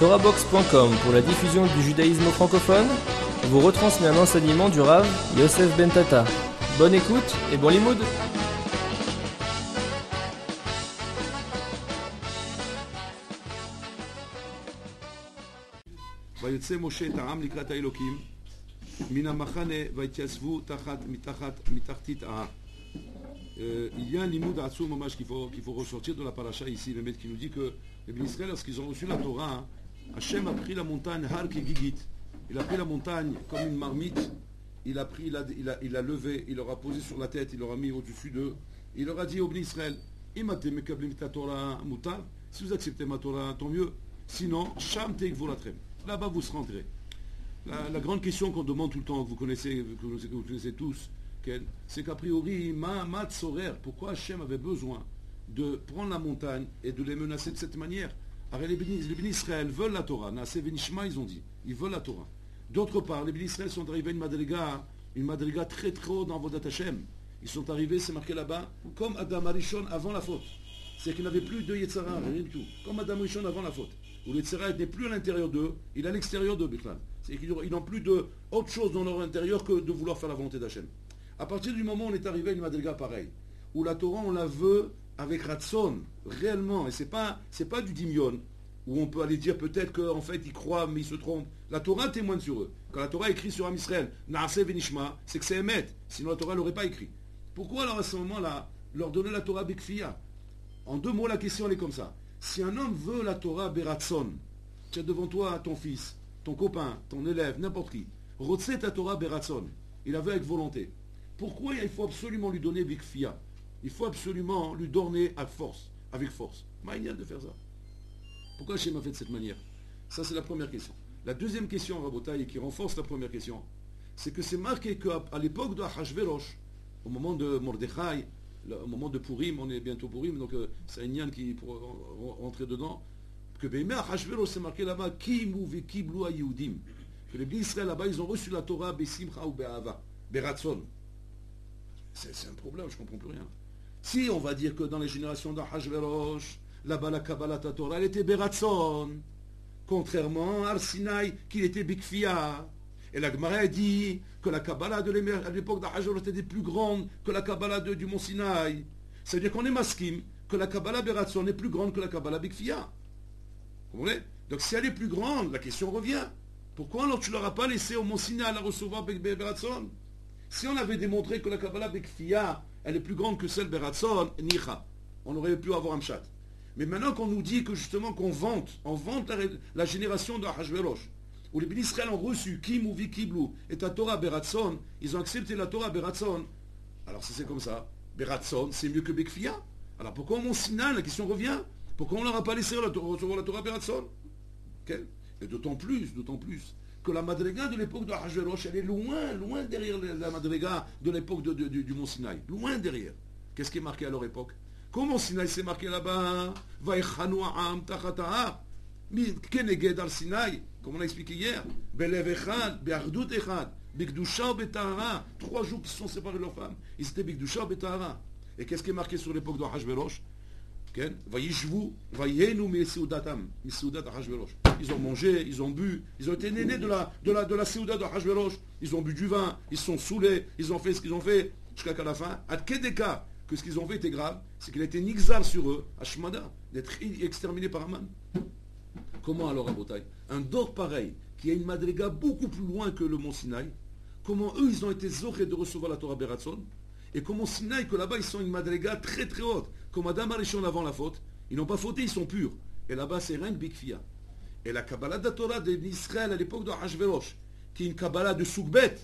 TorahBox.com pour la diffusion du judaïsme francophone vous retransmet un enseignement du Rav Yosef Ben Tata. Bonne écoute et bon limoud. ויוצא משה את העם לקראת האלוקים מן המחנה והתייצבו מתחתית ההר. Il y a un limoud עצום ממש qu'il faut ressortir de la paracha ici, le maître qui nous dit que les bénis Israël, lorsqu'ils ont reçu la Torah, Hachem a pris la montagne Har Kegigit. Il a pris la montagne comme une marmite, il l'a levé, il l'aura posé sur la tête, il l'aura mis au-dessus d'eux. Il leur a dit aux bénis Israël, Imatem mekablim ta Torah mutar, si vous acceptez ma Torah, tant mieux. Sinon, Sham teik volatrem. Là-bas, vous serez rentrés. La grande question qu'on demande tout le temps, que vous connaissez tous, c'est qu'a priori, pourquoi Hachem avait besoin de prendre la montagne et de les menacer de cette manière? Alors, les bénis Israël veulent la Torah. Naaseh Venishma, ils ont dit. Ils veulent la Torah. D'autre part, les bénis Israël sont arrivés à une madriga très très haute dans Vodat Hachem. Ils sont arrivés, c'est marqué là-bas, comme Adam Arishon avant la faute. C'est qu'il n'avait plus de Yetzara, rien du tout. Comme Adam Arishon avant la faute. Où le Yetzara n'est plus à l'intérieur d'eux, il est à l'extérieur d'eux, Bichlal. C'est qu'ils n'ont plus autre chose dans leur intérieur que de vouloir faire la volonté d'Hachem. À partir du moment où on est arrivé à une madriga pareille, où la Torah on la veut avec Ratson, réellement, et c'est pas du dimion, où on peut aller dire peut-être qu'en fait ils croient mais ils se trompent. La Torah témoigne sur eux. Quand la Torah écrit sur Am Israël, Naaseh Venishma, c'est que c'est Emet, sinon la Torah l'aurait pas écrit. Pourquoi alors à ce moment-là, leur donner la Torah Bekfia? En deux mots, la question elle est comme ça. Si un homme veut la Torah Beratson, tu as devant toi ton fils, ton copain, ton élève, n'importe qui, Rotse ta Torah Beratson, il la veut avec volonté. Pourquoi il faut absolument lui donner Bekfia? Il faut absolument lui donner à force, avec force. Maïnial de faire ça. Pourquoi Hachem a fait de cette manière? Ça, c'est la première question. La deuxième question, Rabotai, qui renforce la première question, c'est que c'est marqué qu'à l'époque de Achashverosh, au moment de Mordechai, au moment de Purim, on est bientôt Purim, donc c'est un Inyan qui pourra rentrer dedans, que Bémé Achashverosh, c'est marqué là-bas, Kimu vekiblu Yehudim, que les Bnei Israël là-bas, ils ont reçu la Torah Besimcha ou Be'ava, Beratson. C'est un problème, je ne comprends plus rien. Si on va dire que dans les générations d'Achashverosh, là-bas la Kabbalah Torah, elle était Beratson, contrairement à Arsinaï, qu'il était Bikfia. Et la Gemara dit que la Kabbalah à l'époque d'Achashverosh était plus grande que la Kabbalah du Mont Sinaï. Ça veut dire qu'on est maskim, que la Kabbalah Beratson est plus grande que la Kabbalah Bikfia. Vous comprenez? Donc si elle est plus grande, la question revient. Pourquoi alors tu ne leur as pas laissé au Mont Sinaï la recevoir Beratson? Si on avait démontré que la Kabbalah Bekfia, elle est plus grande que celle Beratson, Nicha, on aurait pu avoir un chat. Mais maintenant qu'on nous dit que justement qu'on vante la génération de Achashverosh, où les bénis Israël ont reçu Kim ou Vikiblu et la Torah Beratson, ils ont accepté la Torah Beratson. Alors si c'est comme ça, Beratson c'est mieux que Bekfia. Alors pourquoi au Mont Sinaï, la question revient, pourquoi on ne leur a pas laissé recevoir la Torah Beratson? Et d'autant plus que la madriga de l'époque de Achashverosh, elle est loin derrière la madriga de l'époque du Mont Sinaï. Loin derrière. Qu'est-ce qui est marqué à leur époque? Comment Sinaï s'est marqué là-bas? Vaïchanu ha'am tachat ha'ar. Keneged al Sinaï, comme on a expliqué hier. Belev echad, be'ardut echad, b'kdusha ou betahara. 3 jours qui se sont séparés de leurs femmes. Ils étaient b'kdusha ou betahara. Et qu'est-ce qui est marqué sur l'époque de Achashverosh? Ils ont mangé, ils ont bu, ils ont été nénés de la Séouda de Achashverosh. Ils ont bu du vin, ils se sont saoulés, ils ont fait ce qu'ils ont fait, jusqu'à la fin. À Kedeka, que ce qu'ils ont fait était grave, c'est qu'il a été nixar sur eux, Hashmada, d'être exterminé par Aman. Comment alors, Rabotai? Un dor pareil, qui a une madriga beaucoup plus loin que le mont Sinaï, comment eux, ils ont été zorés de recevoir la Torah Beratson, et comment Sinaï, que là-bas, ils sont une madriga très très haute, comme Adam Arishon avant la faute, ils n'ont pas fauté, ils sont purs. Et là-bas, c'est rien que Bikfia. Et la Kabbalah de Torah d'Israël à l'époque de Achashverosh, qui est une Kabbalah de Soukbet,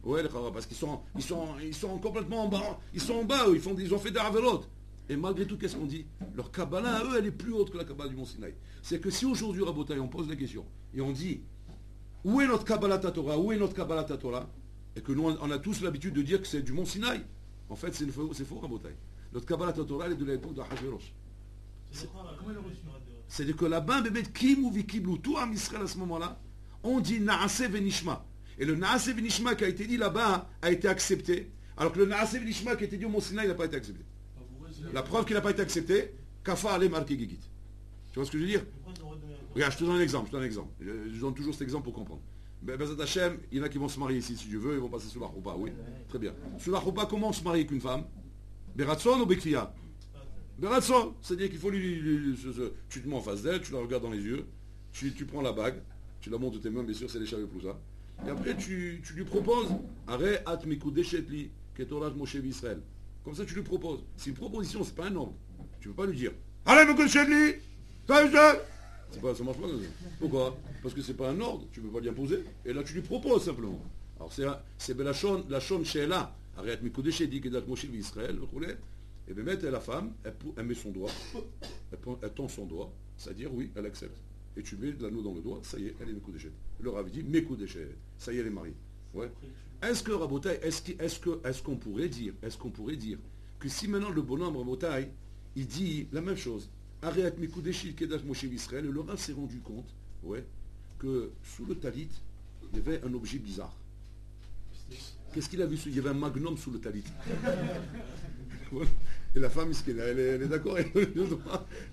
ouais, parce qu'ils sont complètement en bas, ils sont en bas, eux, ils ont fait des Averot. Et malgré tout, qu'est-ce qu'on dit? Leur Kabbalah, à eux, elle est plus haute que la Kabbalah du Mont Sinaï. C'est que si aujourd'hui, Rabotai, on pose la question, et on dit, où est notre Kabbalah Torah? Où est notre Kabbalah Torah? Et que nous, on a tous l'habitude de dire que c'est du Mont Sinaï. En fait, c'est faux, Rabotai. Notre Kabbalah Torah, elle est de l'époque de Achashverosh. C'est-à-dire que là-bas, Kim ou Vikiblu, tout Am Israël à ce moment-là, on dit Naaseh Venishma. Et le Naaseh Venishma qui a été dit là-bas a été accepté, alors que le Naaseh Venishma qui a été dit au Mont Sinaï n'a pas été accepté. La preuve qu'il n'a pas été accepté, Kafa Ale Marki Gigit. Tu vois ce que je veux dire? Regarde, je te donne un exemple. Je donne toujours cet exemple pour comprendre. Ben, Bezat Hashem, il y en a qui vont se marier ici, si tu veux, ils vont passer sous la roupa, oui. Très bien. Sous la roupa, comment on se marie avec une femme? Beratson ou Bekfia? Beratson, c'est-à-dire qu'il faut tu te mets en face d'elle, tu la regardes dans les yeux, tu prends la bague, tu la montes de tes mains, bien sûr, c'est les cheveux pour ça. Et après, tu lui proposes, Arrête, atmikou deshetli, ketorat Moshe Israël. Comme ça, tu lui proposes. C'est une proposition, c'est pas un ordre. Tu ne peux pas lui dire, allez, Mikou deshetli, ça marche pas comme ça. Pourquoi? Parce que c'est pas un ordre, tu ne peux pas lui imposer. Et là, tu lui proposes simplement. Alors, c'est la shon she'ela, Arrête, mikou deshetli, kedat Moshe Israël, et bien, la femme, elle met son doigt, elle tend son doigt, c'est-à-dire, oui, elle accepte. Et tu mets de l'anneau dans le doigt, ça y est, elle est Mekou Deshet. Le Rav dit Mekou Deshet, ça y est, elle est mariée. Ouais. Est-ce que Rabotai, est-ce qu'on pourrait dire que si maintenant le bonhomme Rabotai, il dit la même chose, Arrête Mekou Deshet, Kedash Moshe Israël, le Rav s'est rendu compte, ouais, que sous le talit, il y avait un objet bizarre. Qu'est-ce qu'il a vu? Il y avait un magnum sous le talit. Et la femme, elle est d'accord, mais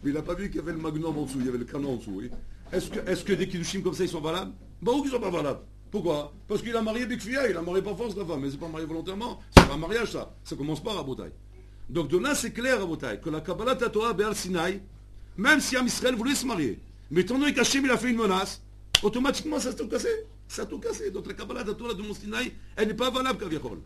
il n'a pas vu qu'il y avait le magnum en dessous, il y avait le canon en dessous. Oui. Est-ce que des kiddushim comme ça, ils sont valables? Bah où qu'ils sont pas valables? Pourquoi? Parce qu'il a marié Bekfia, il a marié par force la femme, mais c'est pas marié volontairement, c'est pas un mariage ça, ça commence pas à Rabotai. Donc de là c'est clair Rabotai, que la Kabbalah Torah Be'al Sinaï, même si Am Israël voulait se marier, mais étant donné qu'Hachem il a fait une menace, automatiquement ça s'est tout cassé. Ça a tout cassé. Donc la Kabbalah Torah de Mont Sinaï, elle n'est pas valable Kaviachol.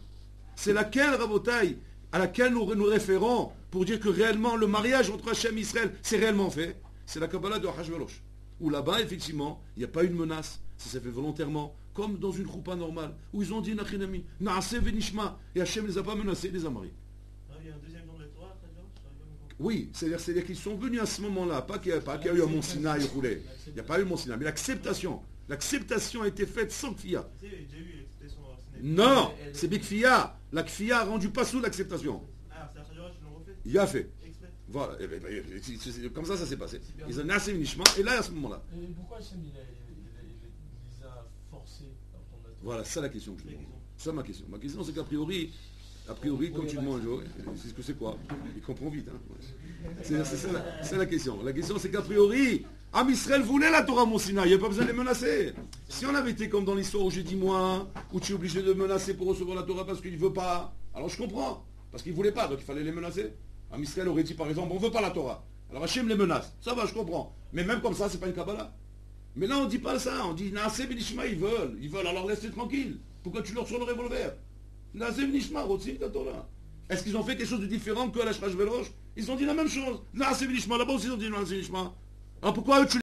C'est laquelle Rabotai à laquelle nous référons pour dire que réellement le mariage entre Hachem et Israël c'est réellement fait, c'est la Kabbalah de Hachverosh. Où là-bas, effectivement, il n'y a pas une menace, ça s'est fait volontairement, comme dans une choupa normale, où ils ont dit Nachinami, Naaseh Venishma, et Hachem ne les a pas menacés, il les a mariés. Il y a un deuxième don de la Torah, oui, c'est-à-dire qu'ils sont venus à ce moment-là, pas qu'il y a eu un Mont Sinaï roulé, il n'y a pas eu Mont Sinaï, mais l'acceptation a été faite sans Kfia. Non, c'est Bekfia. La Kfia a rendu pas sous l'acceptation. Ah, c'est Hachverosh qui l'ont refait. Il a fait. Exprès. Voilà, comme ça s'est passé. Ils ont nassé Venishma, et là, à ce moment-là. Et pourquoi Hachem il les a forcés à prendre la Torah? Voilà, c'est ça la question que je demande. C'est ça ma question. Ma question, c'est qu'a priori, comme tu demandes, c'est ce que c'est quoi? Il comprend vite. Hein. C'est la question. La question, c'est qu'a priori, Am Israël voulait la Torah Mont Sinaï, il n'y a pas besoin de les menacer. Si on avait été comme dans l'histoire où j'ai dit moi, où tu es obligé de menacer pour recevoir la Torah parce qu'il ne veut pas, alors je comprends. Parce qu'il ne voulait pas, donc il fallait les menacer. Am Israël aurait dit par exemple, on ne veut pas la Torah. Alors Hachem les menace. Ça va, je comprends. Mais même comme ça, c'est pas une Kabbalah. Mais là, on ne dit pas ça. On dit, Naaseh Benishma, ils veulent, alors laisse-les tranquilles. Pourquoi tu leur sors le revolver? Naaseh Benishma, Rotsi, la Torah. Est-ce qu'ils ont fait quelque chose de différent que à la Hachverosh? Ils ont dit la même chose. Naaseh Benishma, là-bas aussi, ils ont dit Naaseh Benishma. Alors pourquoi eux, tu